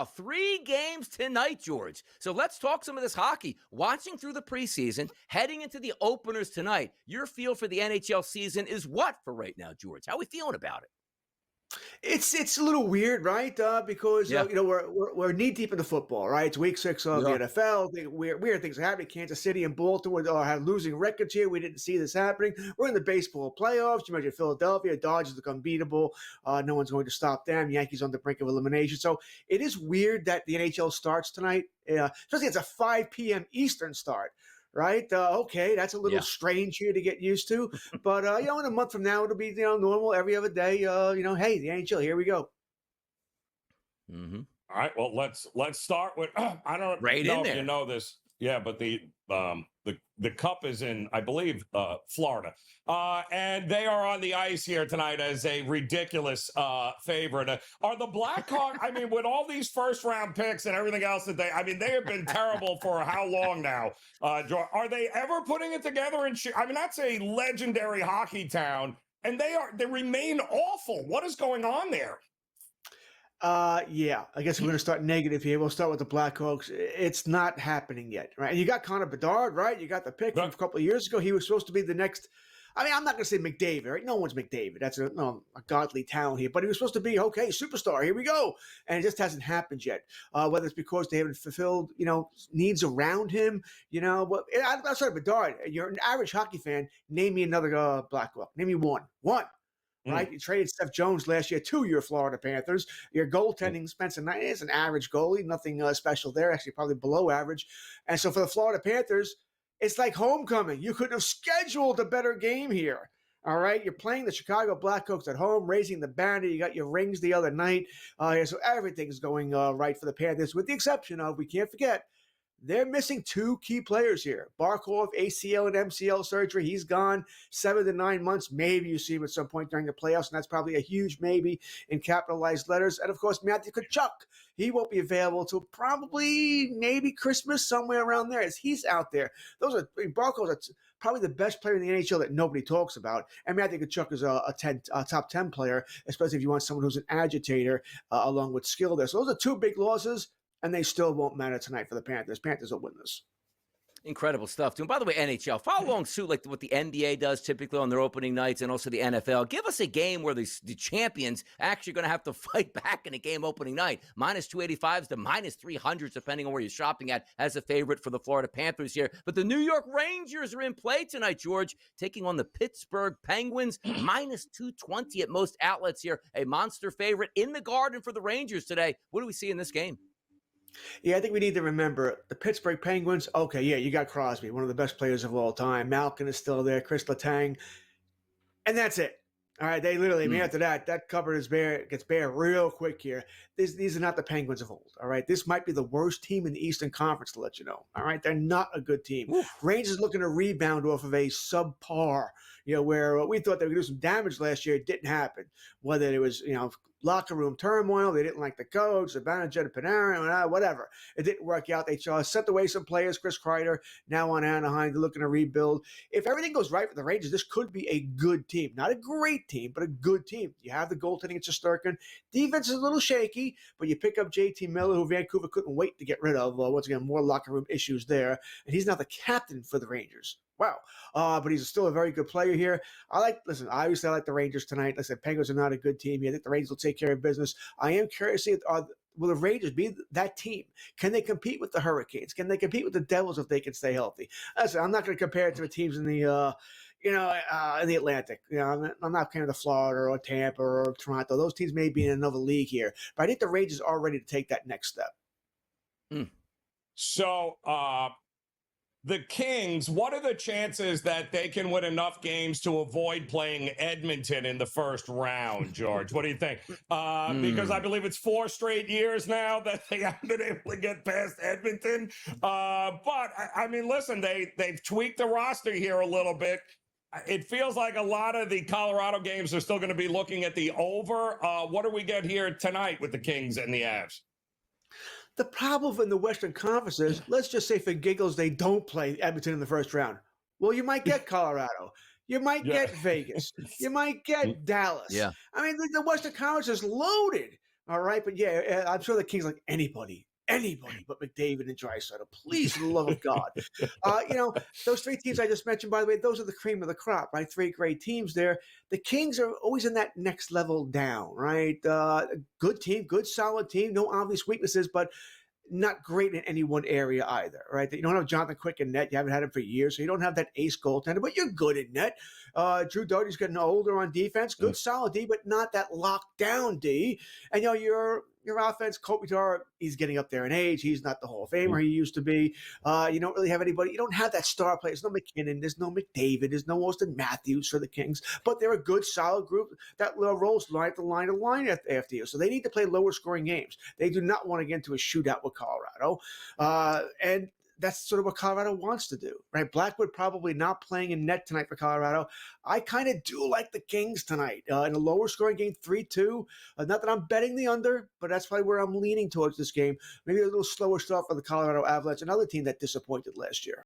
3 games tonight, George. So let's talk some of this hockey. Watching through the preseason, heading into the openers tonight, your feel for the NHL season is what for right now, George? How are we feeling about it? It's a little weird, right? Because we're knee deep into football, right? It's week 6 of the NFL. Weird things are happening. Kansas City and Baltimore have losing records here. We didn't see this happening. We're in the baseball playoffs. You mentioned Philadelphia, Dodgers look unbeatable. No one's going to stop them. Yankees on the brink of elimination. So it is weird that the NHL starts tonight. Especially it's a 5 p.m. Eastern start. Right? Okay, that's a little strange here to get used to. But, in a month from now, it'll be, normal every other day. Hey, the NHL, here we go. Mm-hmm. All right, well, let's start with, I don't know if you know this. Yeah, but the Cup is in, I believe, Florida. And they are on the ice here tonight as a ridiculous favorite. Are the Blackhawks, I mean, with all these first-round picks and everything else that they have been terrible for how long now? Are they ever putting it together? That's a legendary hockey town, and they remain awful. What is going on there? I guess we're going to start negative here. We'll start with the Blackhawks. It's not happening yet, right? And you got Connor Bedard, right? You got the pick from a couple of years ago. He was supposed to be the next. I'm not going to say McDavid, right? No one's McDavid. That's a godly talent here. But he was supposed to be, okay, superstar. Here we go. And it just hasn't happened yet. Whether it's because they haven't fulfilled, needs around him, But I'm sorry, Bedard, you're an average hockey fan. Name me another Blackhawk. Name me one. Right? You traded Seth Jones last year to your Florida Panthers. Your goaltending, Spencer Knight, is an average goalie. Nothing special there. Actually, probably below average. And so for the Florida Panthers, it's like homecoming. You couldn't have scheduled a better game here. All right? You're playing the Chicago Blackhawks at home, raising the banner. You got your rings the other night. So everything's going right for the Panthers, with the exception of, we can't forget, they're missing 2 key players here. Barkov, ACL and MCL surgery. He's gone 7 to 9 months. Maybe you see him at some point during the playoffs, and that's probably a huge maybe in capitalized letters. And, of course, Matthew Tkachuk. He won't be available till probably maybe Christmas, somewhere around there, as he's out there. Barkov's probably the best player in the NHL that nobody talks about. And Matthew Tkachuk is a top 10 player, especially if you want someone who's an agitator along with skill there. So those are 2 big losses. And they still won't matter tonight for the Panthers. Panthers will win this. Incredible stuff, too. And by the way, NHL, follow along suit like what the NBA does typically on their opening nights, and also the NFL. Give us a game where the champions actually going to have to fight back in a game opening night. Minus 285s to minus 300s, depending on where you're shopping at, as a favorite for the Florida Panthers here. But the New York Rangers are in play tonight, George, taking on the Pittsburgh Penguins. Minus 220 at most outlets here. A monster favorite in the Garden for the Rangers today. What do we see in this game? Yeah, I think we need to remember the Pittsburgh Penguins. Okay, yeah, you got Crosby, one of the best players of all time. Malkin is still there, Chris Letang, and that's it. All right, they literally, after that cupboard gets bare real quick here. These are not the Penguins of old, all right? This might be the worst team in the Eastern Conference, to let you know, all right? They're not a good team. Oof. Rangers looking to rebound off of a subpar, where we thought they would do some damage last year. It didn't happen. Whether it was, locker room turmoil, they didn't like the coach, Zibanejad, Panarin, whatever. It didn't work out. They sent away some players. Chris Kreider now on Anaheim. They're looking to rebuild. If everything goes right for the Rangers, this could be a good team. Not a great team, but a good team. You have the goaltending at Shesterkin. Defense is a little shaky, but you pick up JT Miller, who Vancouver couldn't wait to get rid of. Once again, more locker room issues there. And he's now the captain for the Rangers. Wow. But he's still a very good player here. Obviously I like the Rangers tonight. Like I said, Penguins are not a good team. I think the Rangers will take care of business. I am curious to see, will the Rangers be that team? Can they compete with the Hurricanes? Can they compete with the Devils if they can stay healthy? Listen, I'm not going to compare it to the teams in the, in the Atlantic. I'm not kind of the Florida or Tampa or Toronto. Those teams may be in another league here. But I think the Rangers are ready to take that next step. So, the Kings, what are the chances that they can win enough games to avoid playing Edmonton in the first round, George? What do you think? Because I believe it's 4 straight years now that they haven't been able to get past Edmonton. But, listen, they've tweaked the roster here a little bit. It feels like a lot of the Colorado games are still going to be looking at the over. What do we get here tonight with the Kings and the Avs? The problem in the Western Conference is, let's just say for giggles, they don't play Edmonton in the first round. Well, you might get Colorado. You might get Vegas. You might get Dallas. Yeah. The Western Conference is loaded. All right, but yeah, I'm sure the Kings like anybody but McDavid and Draisaitl. Please, for the love of God. Those three teams I just mentioned, by the way, those are the cream of the crop, right? Three great teams there. The Kings are always in that next level down, right? Good team, good solid team, no obvious weaknesses, but not great in any one area either, right? You don't have Jonathan Quick in net. You haven't had him for years, so you don't have that ace goaltender, but you're good in net. Drew Dougherty's getting older on defense. Good, solid D, but not that lockdown D. And, your offense, Kopitar, he's getting up there in age. He's not the Hall of Famer he used to be. You don't really have anybody. You don't have that star player. There's no McKinnon. There's no McDavid. There's no Austin Matthews for the Kings. But they're a good, solid group that rolls line to line after you. So they need to play lower scoring games. They do not want to get into a shootout with Colorado. And that's sort of what Colorado wants to do, right? Blackwood probably not playing in net tonight for Colorado. I kind of do like the Kings tonight in a lower scoring game, 3-2. Not that I'm betting the under, but that's probably where I'm leaning towards this game. Maybe a little slower start for the Colorado Avalanche, another team that disappointed last year.